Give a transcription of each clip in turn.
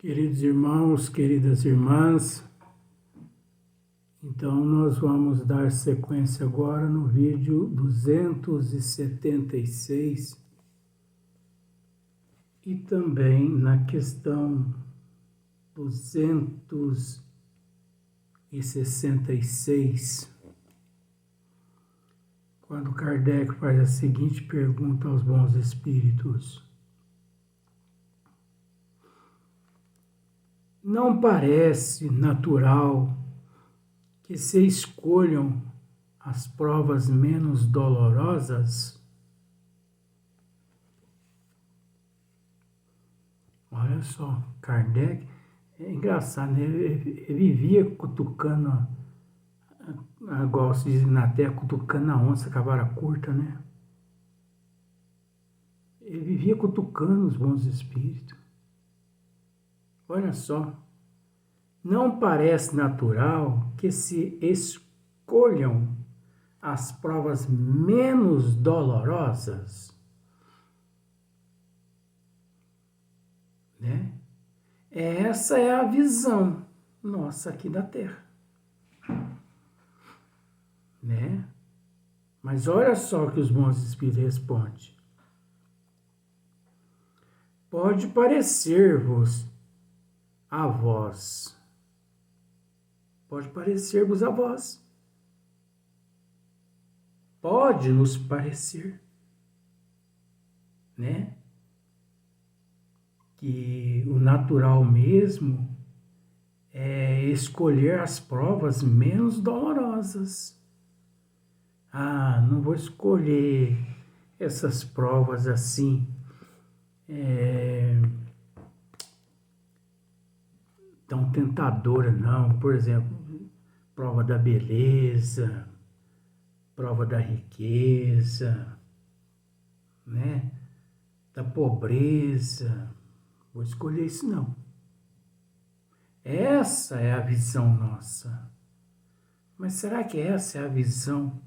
Queridos irmãos, queridas irmãs, então nós vamos dar sequência agora no vídeo 276 e também na questão 266, quando Kardec faz a seguinte pergunta aos bons espíritos: não parece natural que se escolham as provas menos dolorosas? Olha só, Kardec, é engraçado, né? Ele vivia cutucando, igual se diz na terra, cutucando a onça com a vara curta, né? Ele vivia cutucando os bons espíritos. Olha só, não parece natural que se escolham as provas menos dolorosas, né? Essa é a visão nossa aqui da Terra, né? Mas olha só o que os bons espíritos respondem. Pode parecer-vos a vós. Pode parecer-vos a vós. Pode nos parecer, né? Que o natural mesmo é escolher as provas menos dolorosas. Ah, não vou escolher essas provas assim, tão tentadora, não. Por exemplo, prova da beleza, prova da riqueza, né? Da pobreza. Vou escolher isso não. Essa é a visão nossa. Mas será que essa é a visão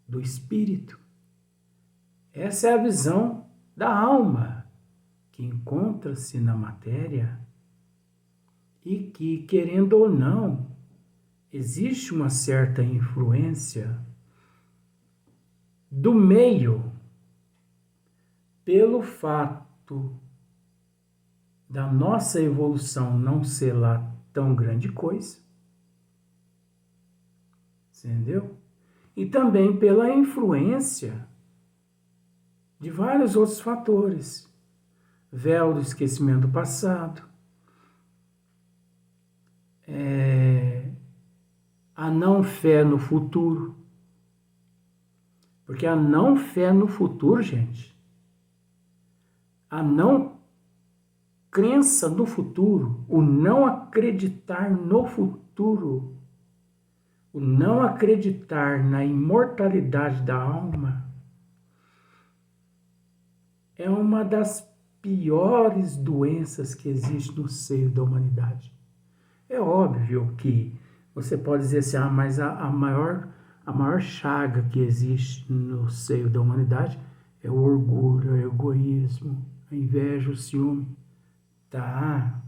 do espírito? Essa é a visão da alma, que encontra-se na matéria e que, querendo ou não, existe uma certa influência do meio pelo fato da nossa evolução não ser lá tão grande coisa, entendeu? E também pela influência de vários outros fatores. Véu do esquecimento do passado, a não fé no futuro. Porque a não fé no futuro, gente, a não crença no futuro, o não acreditar no futuro, o não acreditar na imortalidade da alma, é uma das piores doenças que existe no seio da humanidade. É óbvio que você pode dizer assim, mas a maior chaga que existe no seio da humanidade é o orgulho, o egoísmo, a inveja, o ciúme. Tá,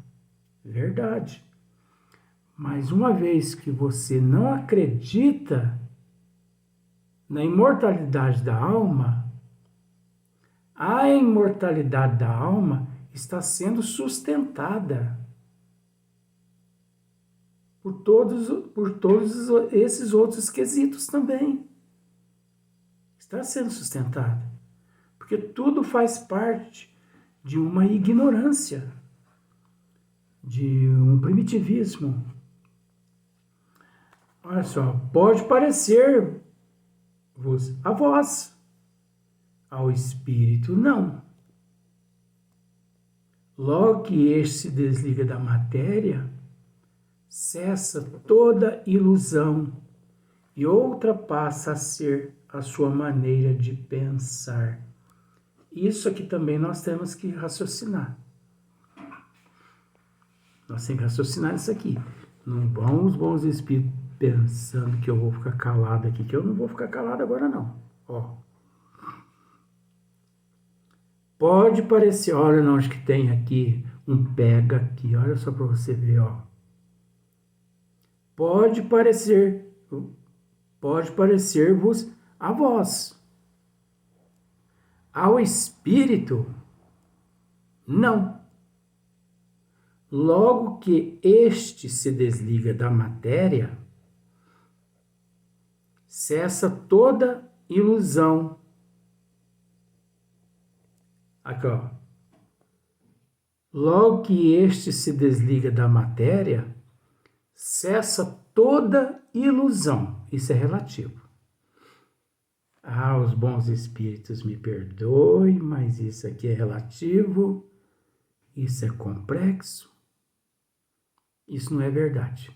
verdade. Mas uma vez que você não acredita na imortalidade da alma, a imortalidade da alma está sendo sustentada por todos esses outros quesitos também. Está sendo sustentada. Porque tudo faz parte de uma ignorância, de um primitivismo. Olha só, pode parecer-vos a vós, ao espírito não. Logo que este se desliga da matéria, cessa toda ilusão e outra passa a ser a sua maneira de pensar. Isso aqui também nós temos que raciocinar. Nós temos que raciocinar isso aqui. Não vão os bons espíritos pensando que eu vou ficar calado aqui, que eu não vou ficar calado agora não. Ó. Pode parecer, olha, não, acho que tem aqui um pega aqui, olha só para você ver, ó. Pode parecer-vos a vós. Ao espírito, não. Logo que este se desliga da matéria, cessa toda ilusão. Aqui, ó. Logo que este se desliga da matéria, cessa toda ilusão. Isso é relativo. Ah, os bons espíritos me perdoem, mas isso aqui é relativo, isso é complexo, isso não é verdade.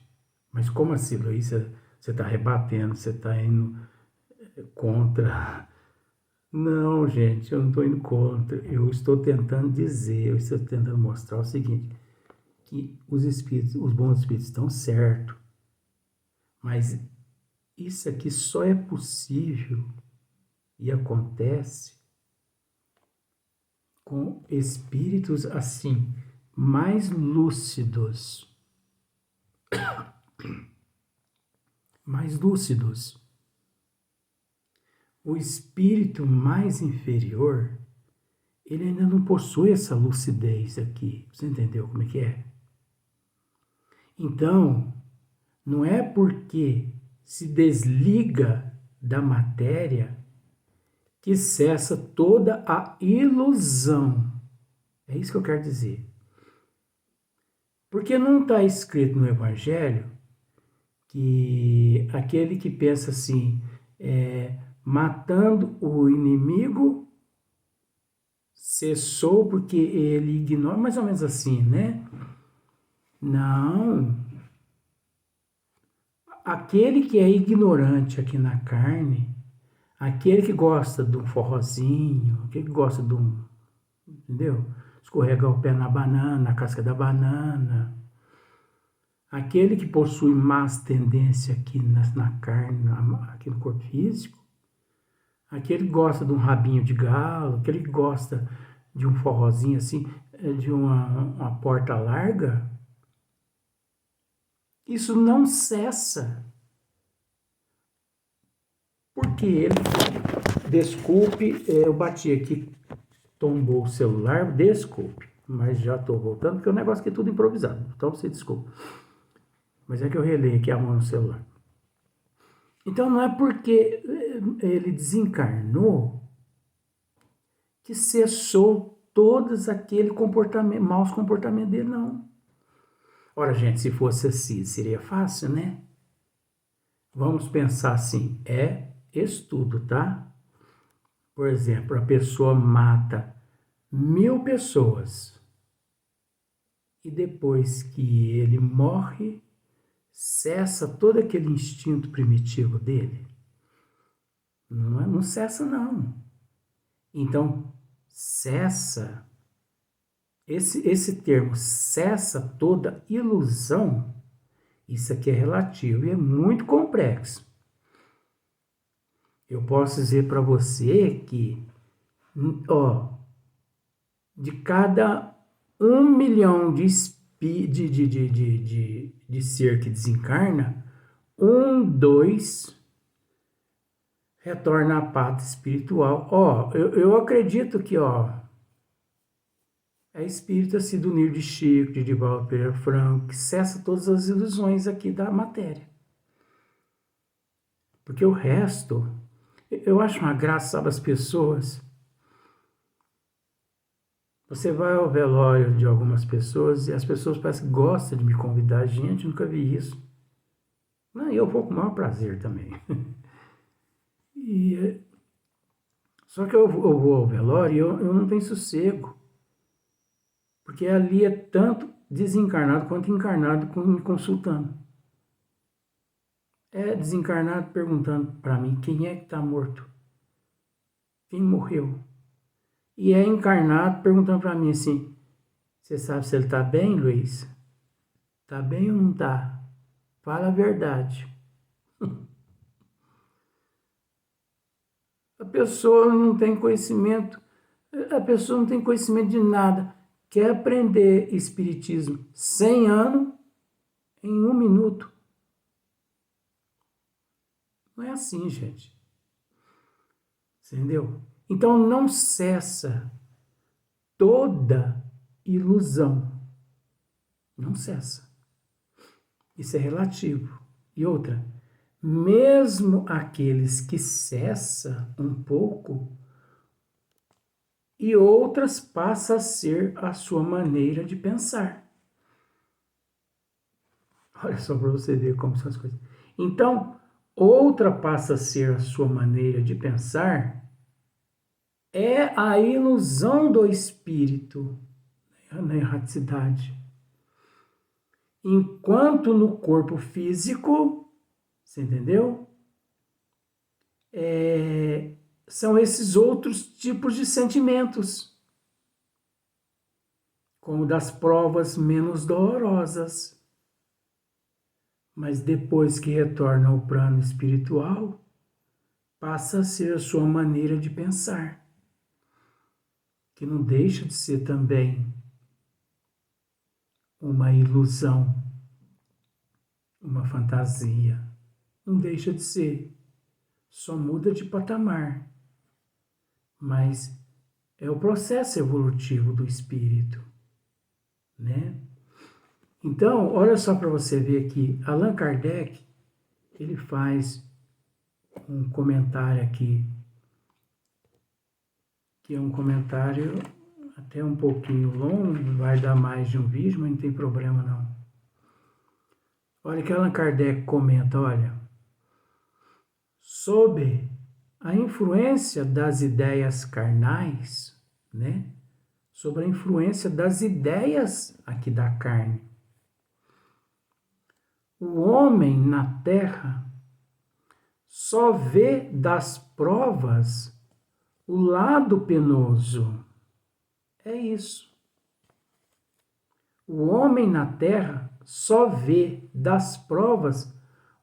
Mas como assim, Luiz? Você está rebatendo, você está indo contra. Não, gente, eu não estou indo contra. Eu estou tentando dizer, eu estou tentando mostrar o seguinte, que os espíritos, os bons espíritos estão certos, mas isso aqui só é possível e acontece com espíritos assim, mais lúcidos. Mais lúcidos. O espírito mais inferior, ele ainda não possui essa lucidez aqui. Você entendeu como é que é? Então, não é porque se desliga da matéria que cessa toda a ilusão. É isso que eu quero dizer. Porque não está escrito no Evangelho que aquele que pensa assim, matando o inimigo, cessou porque ele ignora, mais ou menos assim, né? Não. Aquele que é ignorante aqui na carne, aquele que gosta de um forrozinho, aquele que gosta de um, entendeu? Escorregar o pé na banana, na casca da banana. Aquele que possui más tendências aqui na carne, aqui no corpo físico. Aquele que gosta de um rabinho de galo, aquele que gosta de um forrozinho assim, de uma porta larga. Isso não cessa. Porque ele, desculpe, eu bati aqui, tombou o celular, desculpe, mas já estou voltando, porque o negócio aqui é tudo improvisado, então você desculpa. Mas é que eu relei aqui a mão no celular. Então não é porque ele desencarnou que cessou todos aquele comportamento, maus comportamentos dele, não. Ora, gente, se fosse assim, seria fácil, né? Vamos pensar assim, é estudo, tá? Por exemplo, a pessoa mata 1000 pessoas e depois que ele morre, cessa todo aquele instinto primitivo dele? Não cessa, não. Então, cessa, esse termo cessa toda ilusão, isso aqui é relativo e é muito complexo. Eu posso dizer para você que, de cada 1 milhão de ser que desencarna, 2 retorna à pátria espiritual. Eu acredito que, é espírito assim do Nir de Chico, de Divaldo Pereira Franco, que cessa todas as ilusões aqui da matéria. Porque o resto, eu acho uma graça, sabe, as pessoas. Você vai ao velório de algumas pessoas e as pessoas parecem que gostam de me convidar. Gente, nunca vi isso. Não, eu vou com o maior prazer também. Só que eu vou ao velório e eu não tenho sossego. Porque ali é tanto desencarnado quanto encarnado me consultando. É desencarnado perguntando para mim quem é que está morto. Quem morreu. E é encarnado perguntando para mim assim, você sabe se ele está bem, Luiz? Está bem ou não está? Fala a verdade. A pessoa não tem conhecimento de nada. quer aprender espiritismo 100 anos em 1 minuto. Não é assim, gente. Entendeu? Então não cessa toda ilusão. Não cessa. Isso é relativo. E outra, mesmo aqueles que cessam um pouco, e outras passa a ser a sua maneira de pensar. Olha só para você ver como são as coisas. Então, outra passa a ser a sua maneira de pensar, é a ilusão do espírito, na erraticidade. Enquanto no corpo físico, você entendeu? São esses outros tipos de sentimentos, como das provas menos dolorosas. Mas depois que retorna ao plano espiritual, passa a ser a sua maneira de pensar, que não deixa de ser também uma ilusão, uma fantasia. Não deixa de ser, só muda de patamar. Mas é o processo evolutivo do espírito, né? Então, olha só para você ver aqui, Allan Kardec, ele faz um comentário aqui, que é um comentário até um pouquinho longo, vai dar mais de um vídeo, mas não tem problema não. Olha que Allan Kardec comenta, olha, sob a influência das ideias carnais, né? Sobre a influência das ideias aqui da carne. O homem na terra só vê das provas o lado penoso. É isso. O homem na terra só vê das provas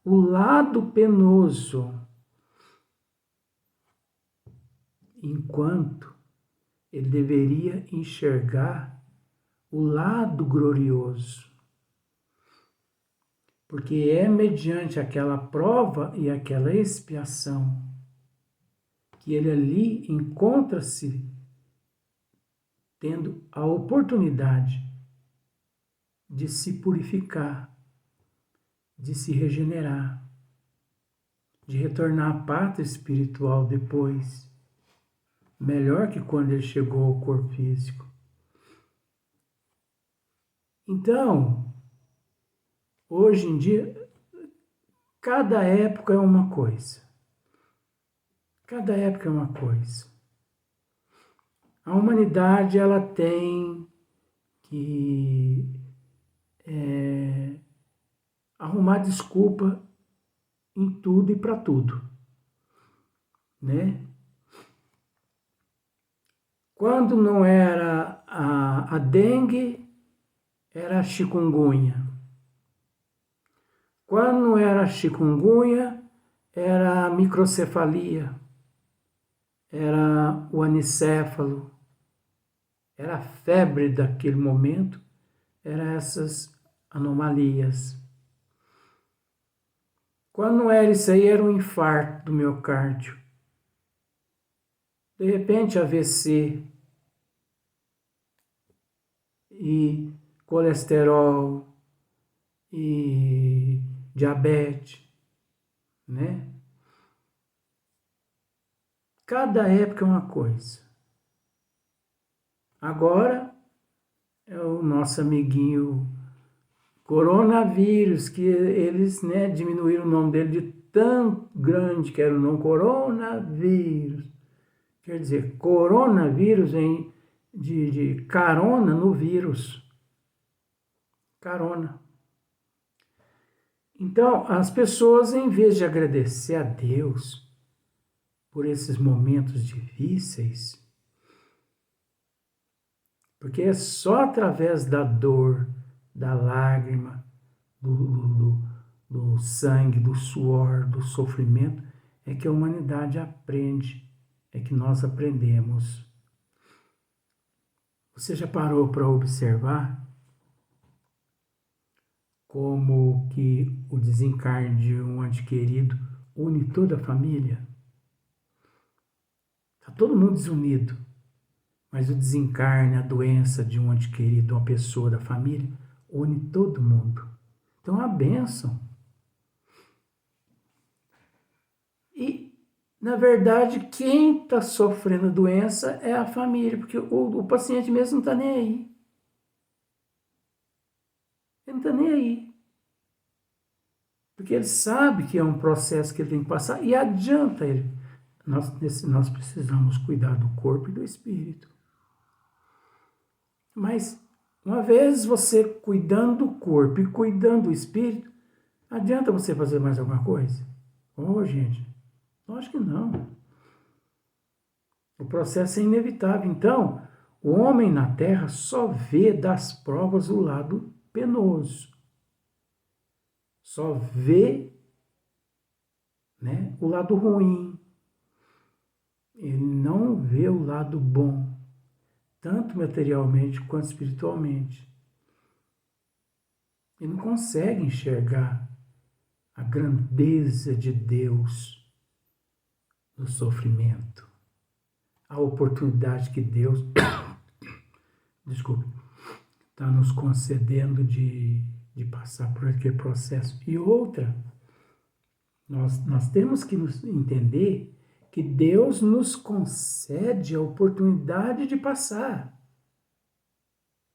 o lado penoso, enquanto ele deveria enxergar o lado glorioso. Porque é mediante aquela prova e aquela expiação que ele ali encontra-se tendo a oportunidade de se purificar, de se regenerar, de retornar à pátria espiritual depois, melhor que quando ele chegou ao corpo físico. Então, hoje em dia, cada época é uma coisa. Cada época é uma coisa. A humanidade, ela tem que arrumar desculpa em tudo e para tudo, né? Quando não era a dengue, era a chikungunya. Quando não era a chikungunya, era a microcefalia, era o anicéfalo, era a febre daquele momento, eram essas anomalias. Quando não era isso aí, era um infarto do miocárdio. De repente, AVC e colesterol e diabetes, né? Cada época é uma coisa. Agora é o nosso amiguinho coronavírus, que eles, né, diminuíram o nome dele de tão grande que era o nome coronavírus. Quer dizer, coronavírus vem de carona no vírus. Carona. Então, as pessoas, em vez de agradecer a Deus por esses momentos difíceis, porque é só através da dor, da lágrima, do sangue, do suor, do sofrimento, é que a humanidade aprende, é que nós aprendemos. Você já parou para observar como que o desencarne de um ente querido une toda a família? Está todo mundo desunido, mas o desencarne, a doença de um ente querido, uma pessoa da família, une todo mundo. Então é uma bênção. E, na verdade, quem está sofrendo doença é a família, porque o paciente mesmo não está nem aí. Ele não está nem aí. Porque ele sabe que é um processo que ele tem que passar e adianta ele. Nós precisamos cuidar do corpo e do espírito. Mas, uma vez você cuidando do corpo e cuidando do espírito, adianta você fazer mais alguma coisa? Gente, lógico que não. O processo é inevitável. Então, o homem na Terra só vê das provas o lado penoso. Só vê, né, o lado ruim. Ele não vê o lado bom, tanto materialmente quanto espiritualmente. Ele não consegue enxergar a grandeza de Deus no sofrimento, a oportunidade que Deus, desculpe, está nos concedendo de passar por aquele processo. E outra, nós temos que nos entender que Deus nos concede a oportunidade de passar,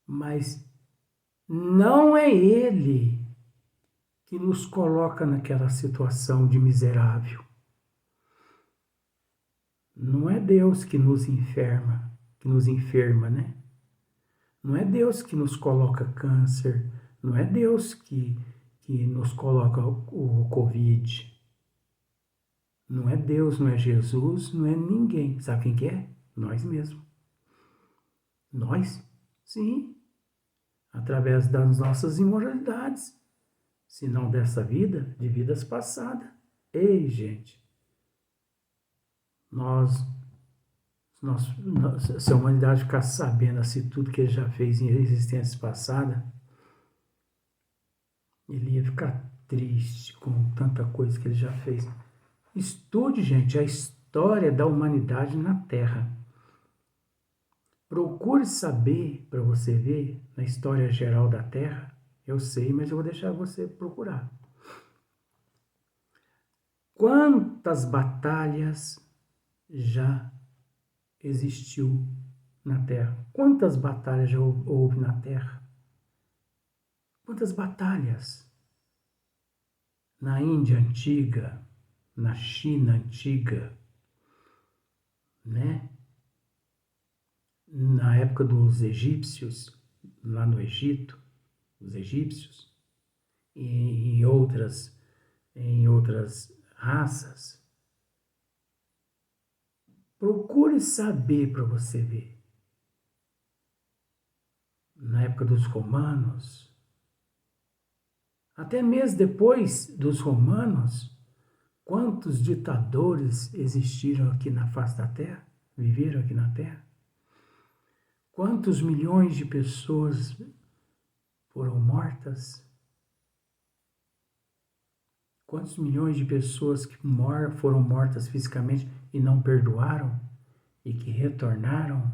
mas não é Ele que nos coloca naquela situação de miserável. Não é Deus que nos enferma, né? Não é Deus que nos coloca câncer, não é Deus que nos coloca o Covid. Não é Deus, não é Jesus, não é ninguém. Sabe quem que é? Nós mesmos. Nós? Sim. Através das nossas imoralidades. Se não dessa vida, de vidas passadas. Ei, gente. Se a humanidade ficar sabendo assim tudo que ele já fez em existências passadas, ele ia ficar triste com tanta coisa que ele já fez. Estude, gente, a história da humanidade na Terra. Procure saber, para você ver, na história geral da Terra. Eu sei, mas eu vou deixar você procurar. Quantas batalhas já existiu na Terra? Quantas batalhas já houve na Terra? Quantas batalhas? Na Índia antiga, na China antiga, né? Na época dos egípcios, lá no Egito, os egípcios, e em outras raças. Procure saber para você ver. Na época dos romanos, até mesmo depois dos romanos, quantos ditadores existiram aqui na face da Terra, viveram aqui na Terra? Quantos milhões de pessoas foram mortas? Quantos milhões de pessoas que foram mortas fisicamente e não perdoaram e que retornaram?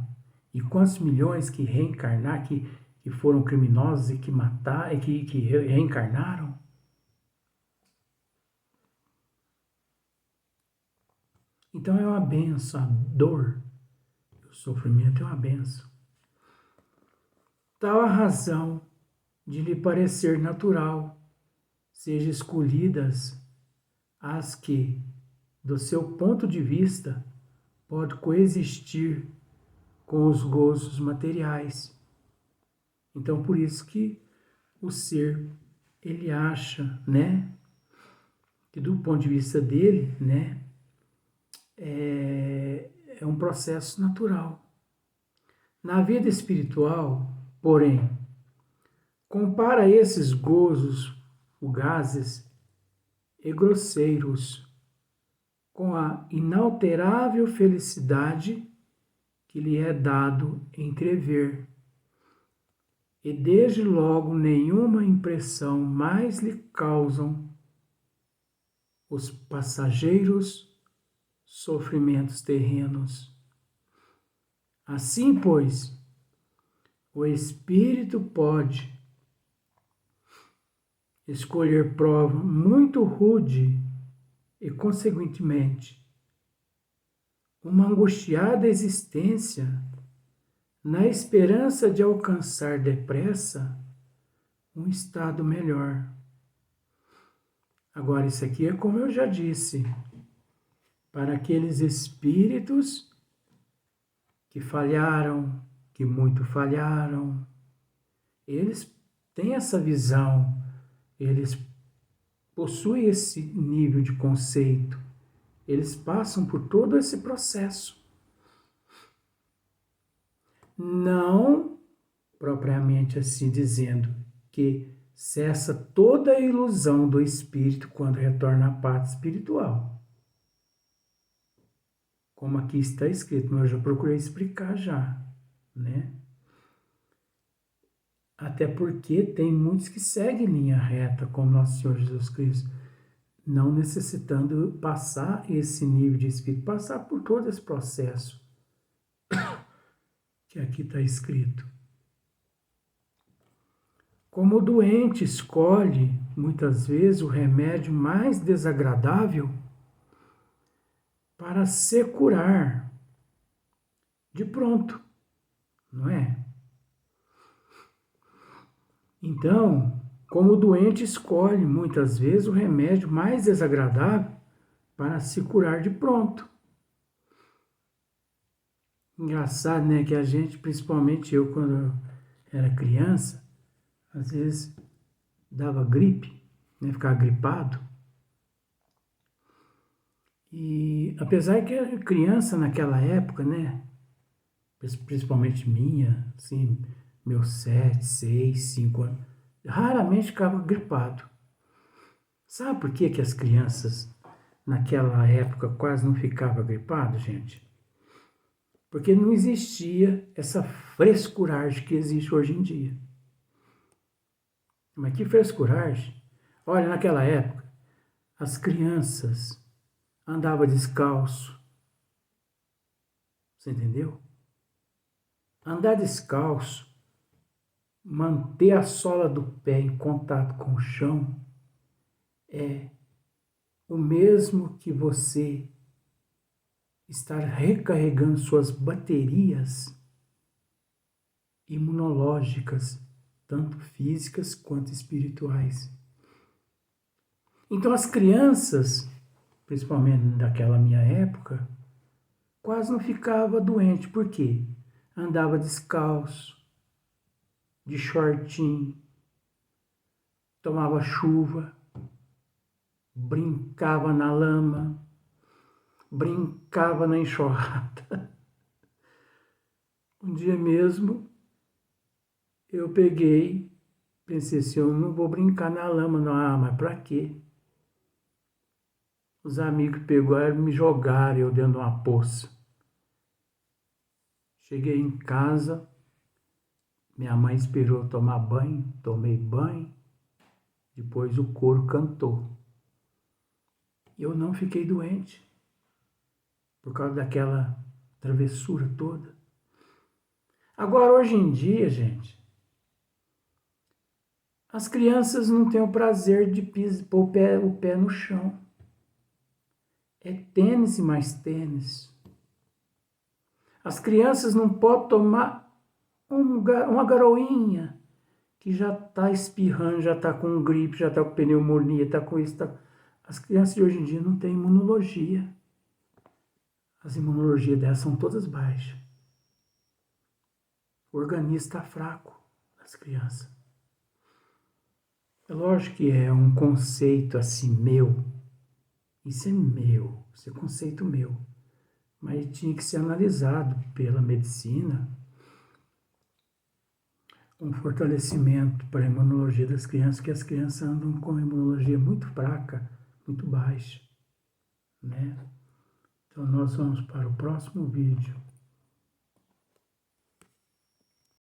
E quantos milhões que reencarnaram, que foram criminosos e que mataram, e que reencarnaram? Então é uma benção, a dor, o sofrimento é uma benção. Tal a razão de lhe parecer natural, seja escolhidas as que, do seu ponto de vista, pode coexistir com os gozos materiais. Então, por isso que o ser, ele acha, né, que do ponto de vista dele, né, é um processo natural. Na vida espiritual, porém, compara esses gozos fugazes e grosseiros com a inalterável felicidade que lhe é dado entrever e desde logo nenhuma impressão mais lhe causam os passageiros sofrimentos terrenos. Assim, pois, o espírito pode escolher prova muito rude e, consequentemente, uma angustiada existência na esperança de alcançar depressa um estado melhor. Agora, isso aqui é como eu já disse, para aqueles espíritos que falharam, que muito falharam, eles têm essa visão, eles possuem esse nível de conceito, eles passam por todo esse processo. Não propriamente assim dizendo que cessa toda a ilusão do espírito quando retorna à parte espiritual. Como aqui está escrito, mas eu já procurei explicar já, né? Até porque tem muitos que seguem linha reta com Nosso Senhor Jesus Cristo, não necessitando passar esse nível de espírito, passar por todo esse processo que aqui está escrito. Como o doente escolhe, muitas vezes, o remédio mais desagradável para se curar de pronto, não é? Então, como o doente escolhe, muitas vezes, o remédio mais desagradável para se curar de pronto. Engraçado, né, que a gente, principalmente eu, quando eu era criança, às vezes dava gripe, né, ficava gripado. E apesar que a criança naquela época, né, principalmente minha, assim, meus 7, 6, 5 anos, raramente ficava gripado. Sabe por que as crianças naquela época quase não ficavam gripadas, gente? Porque não existia essa frescuragem que existe hoje em dia. Mas que frescuragem? Olha, naquela época, as crianças andavam descalço. Você entendeu? Andar descalço, manter a sola do pé em contato com o chão, é o mesmo que você estar recarregando suas baterias imunológicas, tanto físicas quanto espirituais. Então as crianças, principalmente daquela minha época, quase não ficava doente. Por quê? Andava descalço, de shortinho, tomava chuva, brincava na lama, brincava na enxurrada. Um dia mesmo, eu peguei, pensei assim, eu não vou brincar na lama, não. Ah, mas pra quê? Os amigos pegaram e me jogaram eu dentro de uma poça. Cheguei em casa, minha mãe esperou eu tomar banho, tomei banho, depois o coro cantou. Eu não fiquei doente, por causa daquela travessura toda. Agora, hoje em dia, gente, as crianças não têm o prazer de pôr o pé no chão. É tênis e mais tênis. As crianças não podem tomar uma garoinha que já está espirrando, já está com gripe, já está com pneumonia, está com isso. As crianças de hoje em dia não têm imunologia. As imunologias delas são todas baixas. O organismo está fraco das crianças. É lógico que é um conceito assim meu. Isso é meu, isso é conceito meu. Mas tinha que ser analisado pela medicina um fortalecimento para a imunologia das crianças, que as crianças andam com a imunologia muito fraca, muito baixa, né? Então nós vamos para o próximo vídeo.